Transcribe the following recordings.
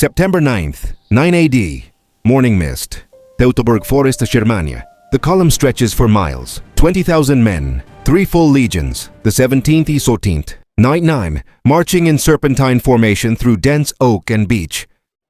September 9th, 9 AD. Morning mist. Teutoburg forest of Germania. The column stretches for miles. 20,000 men, 3 full legions, the 17th XVIII. Night 9, marching in serpentine formation through dense oak and beech.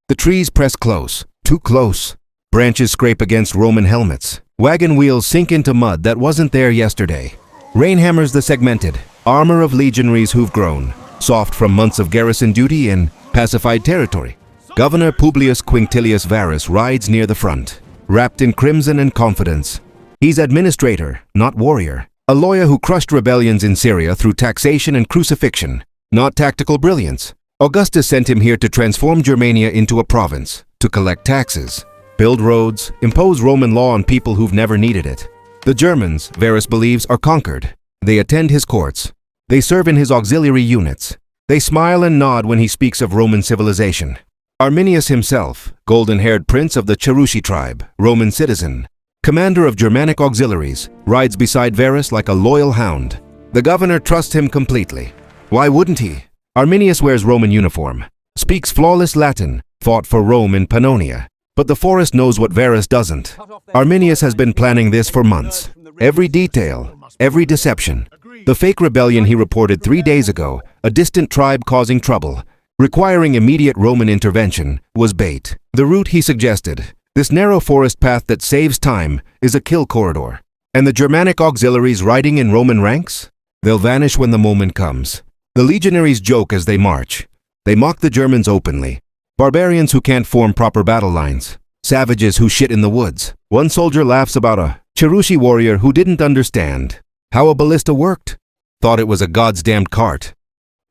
The trees press close, too close. Branches scrape against Roman helmets. Wagon wheels sink into mud that wasn't there yesterday. Rain hammers the segmented armor of legionaries who've grown, soft from months of garrison duty in pacified territory. Governor Publius Quinctilius Varus rides near the front, wrapped in crimson and confidence. He's administrator, not warrior. A lawyer who crushed rebellions in Syria through taxation and crucifixion, not tactical brilliance. Augustus sent him here to transform Germania into a province, to collect taxes, build roads, impose Roman law on people who've never needed it. The Germans, Varus believes, are conquered. They attend his courts. They serve in his auxiliary units. They smile and nod when he speaks of Roman civilization. Arminius himself, golden-haired prince of the Cherusci tribe, Roman citizen, commander of Germanic auxiliaries, rides beside Varus like a loyal hound. The governor trusts him completely. Why wouldn't he? Arminius wears Roman uniform, speaks flawless Latin, fought for Rome in Pannonia. But the forest knows what Varus doesn't. Arminius has been planning this for months. Every detail, every deception. The fake rebellion he reported 3 days ago, a distant tribe causing trouble, requiring immediate Roman intervention, was bait. The route he suggested, this narrow forest path that saves time, is a kill corridor. And the Germanic auxiliaries riding in Roman ranks? They'll vanish when the moment comes. The legionaries joke as they march. They mock the Germans openly. Barbarians who can't form proper battle lines. Savages who shit in the woods. One soldier laughs about a Cherusci warrior who didn't understand how a ballista worked. Thought it was a goddamned cart.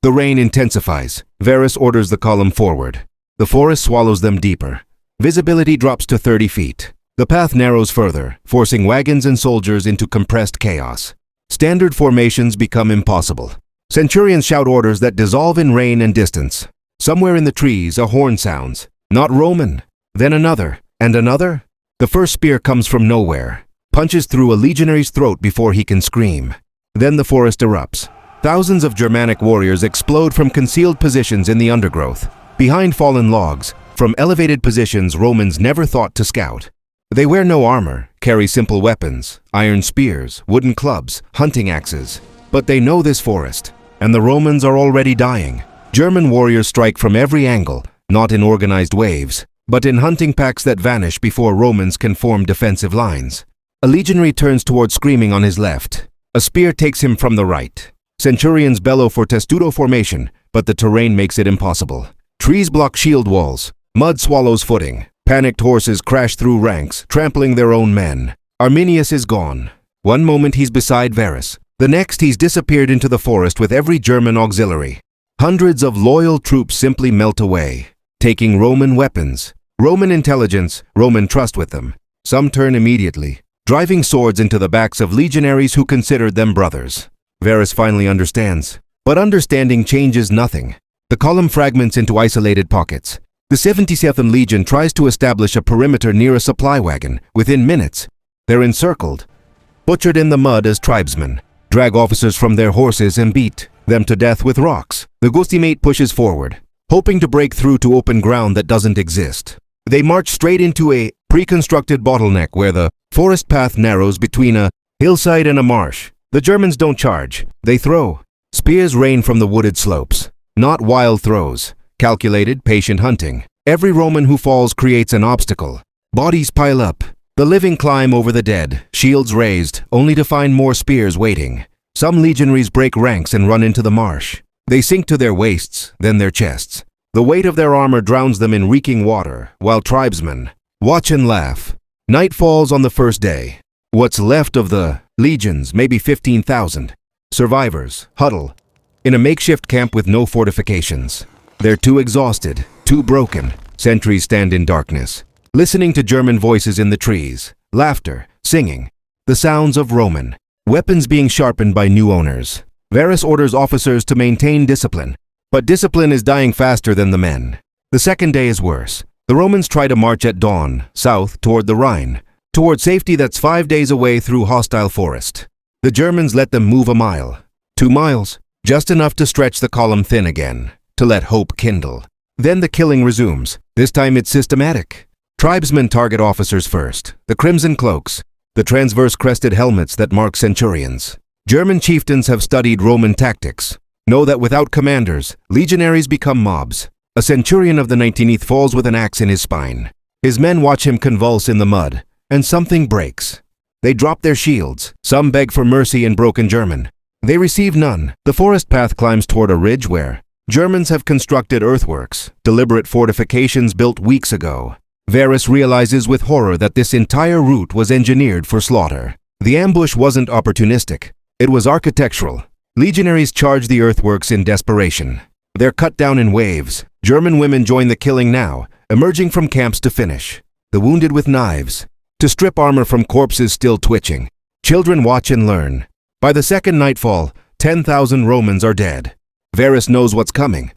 The rain intensifies. Varus orders the column forward. The forest swallows them deeper. Visibility drops to 30 feet. The path narrows further, forcing wagons and soldiers into compressed chaos. Standard formations become impossible. Centurions shout orders that dissolve in rain and distance. Somewhere in the trees, a horn sounds. Not Roman. Then another, and another. The first spear comes from nowhere, punches through a legionary's throat before he can scream. Then the forest erupts. Thousands of Germanic warriors explode from concealed positions in the undergrowth, behind fallen logs, from elevated positions Romans never thought to scout. They wear no armor, carry simple weapons, iron spears, wooden clubs, hunting axes. But they know this forest, and the Romans are already dying. German warriors strike from every angle, not in organized waves, but in hunting packs that vanish before Romans can form defensive lines. A legionary turns toward screaming on his left. A spear takes him from the right. Centurions bellow for testudo formation, but the terrain makes it impossible. Trees block shield walls. Mud swallows footing. Panicked horses crash through ranks, trampling their own men. Arminius is gone. One moment he's beside Varus. The next he's disappeared into the forest with every German auxiliary. Hundreds of loyal troops simply melt away, taking Roman weapons, Roman intelligence, Roman trust with them. Some turn immediately, driving swords into the backs of legionaries who considered them brothers. Varus finally understands, but understanding changes nothing. The column fragments into isolated pockets. The 77th Legion tries to establish a perimeter near a supply wagon. Within minutes, they're encircled, butchered in the mud as tribesmen, drag officers from their horses and beat them to death with rocks. The guesstimate pushes forward, hoping to break through to open ground that doesn't exist. They march straight into a pre-constructed bottleneck where the forest path narrows between a hillside and a marsh. The Germans don't charge, they throw. Spears rain from the wooded slopes. Not wild throws, calculated, patient hunting. Every Roman who falls creates an obstacle. Bodies pile up. The living climb over the dead, shields raised, only to find more spears waiting. Some legionaries break ranks and run into the marsh. They sink to their waists, then their chests. The weight of their armor drowns them in reeking water, while tribesmen watch and laugh. Night falls on the first day. What's left of the legions, maybe 15,000. Survivors huddle in a makeshift camp with no fortifications. They're too exhausted, too broken. Sentries stand in darkness, listening to German voices in the trees, laughter, singing, the sounds of Roman weapons being sharpened by new owners. Varus orders officers to maintain discipline, but discipline is dying faster than the men. The second day is worse. The Romans try to march at dawn, south toward the Rhine, toward safety that's 5 days away through hostile forest. The Germans let them move a mile, 2 miles, just enough to stretch the column thin again, to let hope kindle. Then the killing resumes. This time it's systematic. Tribesmen target officers first, the crimson cloaks, the transverse-crested helmets that mark centurions. German chieftains have studied Roman tactics, know that without commanders, legionaries become mobs. A centurion of the 19th falls with an axe in his spine. His men watch him convulse in the mud, and something breaks. They drop their shields. Some beg for mercy in broken German. They receive none. The forest path climbs toward a ridge where Germans have constructed earthworks, deliberate fortifications built weeks ago. Varus realizes with horror that this entire route was engineered for slaughter. The ambush wasn't opportunistic. It was architectural. Legionaries charge the earthworks in desperation. They're cut down in waves. German women join the killing now, emerging from camps to finish. The wounded with knives, to strip armor from corpses still twitching. Children watch and learn. By the second nightfall, 10,000 Romans are dead. Varus knows what's coming.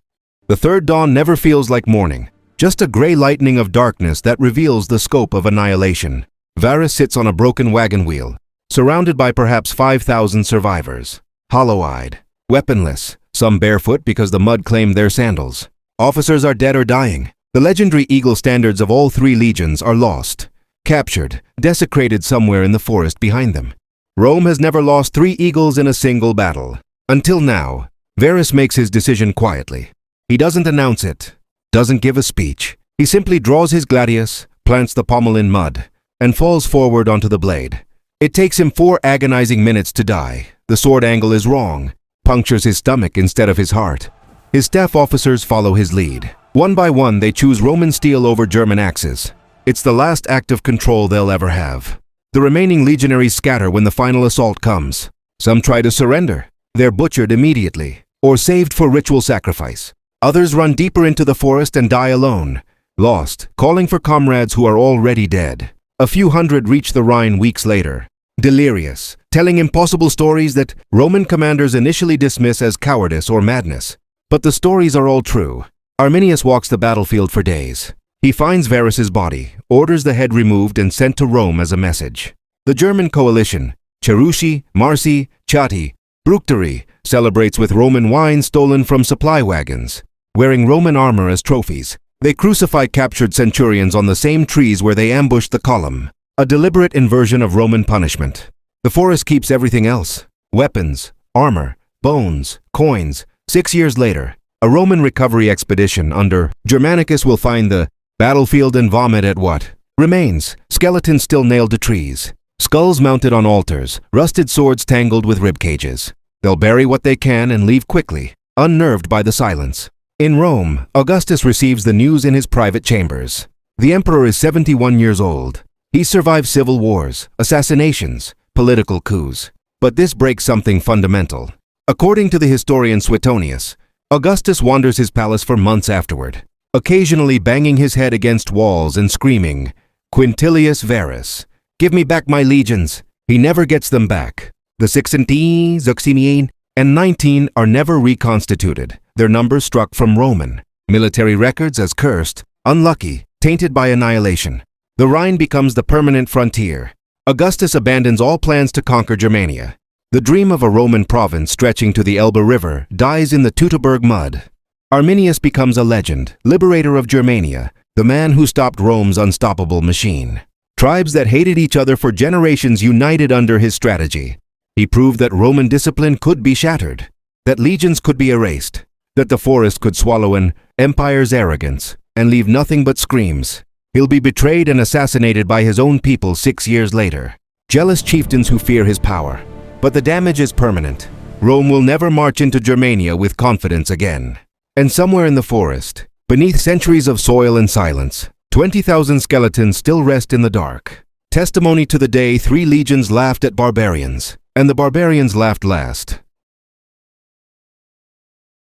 The third dawn never feels like morning. Just a gray lightning of darkness that reveals the scope of annihilation. Varus sits on a broken wagon wheel, surrounded by perhaps 5,000 survivors. Hollow-eyed, weaponless, some barefoot because the mud claimed their sandals. Officers are dead or dying. The legendary eagle standards of all three legions are lost, captured, desecrated somewhere in the forest behind them. Rome has never lost 3 eagles in a single battle. Until now, Varus makes his decision quietly. He doesn't announce it, doesn't give a speech. He simply draws his gladius, plants the pommel in mud, and falls forward onto the blade. It takes him 4 agonizing minutes to die. The sword angle is wrong, punctures his stomach instead of his heart. His staff officers follow his lead. One by one, they choose Roman steel over German axes. It's the last act of control they'll ever have. The remaining legionaries scatter when the final assault comes. Some try to surrender. They're butchered immediately, or saved for ritual sacrifice. Others run deeper into the forest and die alone, lost, calling for comrades who are already dead. A few hundred reach the Rhine weeks later, delirious, telling impossible stories that Roman commanders initially dismiss as cowardice or madness. But the stories are all true. Arminius walks the battlefield for days. He finds Varus's body, orders the head removed and sent to Rome as a message. The German coalition, Cherusci, Marsi, Chatti, Bructeri, celebrates with Roman wine stolen from supply wagons. Wearing Roman armor as trophies, they crucify captured centurions on the same trees where they ambushed the column. A deliberate inversion of Roman punishment. The forest keeps everything else. Weapons, armor, bones, coins. 6 years later, a Roman recovery expedition under Germanicus will find the battlefield and vomit at what remains, skeletons still nailed to trees, skulls mounted on altars, rusted swords tangled with rib cages. They'll bury what they can and leave quickly, unnerved by the silence. In Rome, Augustus receives the news in his private chambers. The emperor is 71 years old. He survived civil wars, assassinations, political coups. But this breaks something fundamental. According to the historian Suetonius, Augustus wanders his palace for months afterward, occasionally banging his head against walls and screaming, "Quinctilius Varus, give me back my legions." He never gets them back. The XVIII, XVIII, and XIX are never reconstituted, their numbers struck from Roman. Military records as cursed, unlucky, tainted by annihilation. The Rhine becomes the permanent frontier. Augustus abandons all plans to conquer Germania. The dream of a Roman province stretching to the Elbe River dies in the Teutoburg mud. Arminius becomes a legend, liberator of Germania, the man who stopped Rome's unstoppable machine. Tribes that hated each other for generations united under his strategy. He proved that Roman discipline could be shattered, that legions could be erased, that the forest could swallow an empire's arrogance and leave nothing but screams. He'll be betrayed and assassinated by his own people 6 years later. Jealous chieftains who fear his power. But the damage is permanent. Rome will never march into Germania with confidence again. And somewhere in the forest, beneath centuries of soil and silence, 20,000 skeletons still rest in the dark. Testimony to the day 3 legions laughed at barbarians, and the barbarians laughed last.